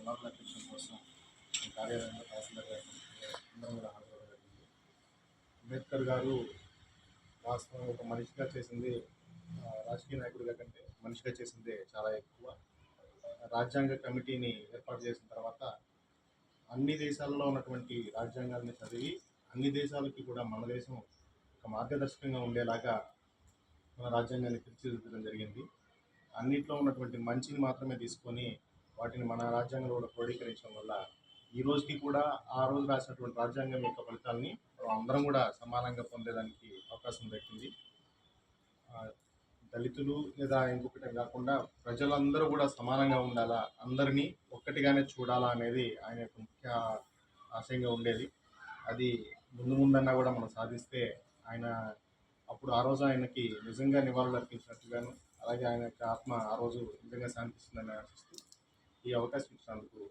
నివాళులర్పించడం కోసం ఈ కార్యాలయంలో తహసీల్దార్ గారు అందరం కూడా హాజరవ్వడం జరిగింది. అంబేద్కర్ గారు వాస్తవం ఒక మనిషిగా చేసింది రాజకీయ నాయకుడిగా కంటే మనిషిగా చేసిందే చాలా ఎక్కువ. రాజ్యాంగ కమిటీని ఏర్పాటు చేసిన తర్వాత అన్ని దేశాల్లో ఉన్నటువంటి రాజ్యాంగాల్ని చదివి అన్ని దేశాలకి కూడా మన దేశం ఒక మార్గదర్శకంగా ఉండేలాగా మన రాజ్యాంగాన్ని తీర్చిదిద్దడం జరిగింది. అన్నిట్లో ఉన్నటువంటి మంచిని మాత్రమే తీసుకొని వాటిని మన రాజ్యాంగంలో కూడా క్రోడీకరించడం వల్ల ఈ రోజుకి కూడా ఆ రోజు రాసినటువంటి రాజ్యాంగం యొక్క ఫలితాలని అందరం కూడా సమానంగా పొందేదానికి అవకాశం దక్కింది. దళితులు లేదా ఇంకొకటి కాకుండా ప్రజలందరూ కూడా సమానంగా ఉండాలా, అందరినీ ఒక్కటిగానే చూడాలా అనేది ఆయన యొక్క ముఖ్య ఆశయంగా ఉండేది. అది ముందు ముందన్నా కూడా మనం సాధిస్తే ఆయన అప్పుడు ఆ రోజు ఆయనకి నిజంగా నివాళులు అర్పించినట్టుగాను, అలాగే ఆయన యొక్క ఆత్మ ఆ రోజు నిజంగా శాంతిస్తుందని ఆశిస్తూ ఈ అవకాశం ఇచ్చినందుకు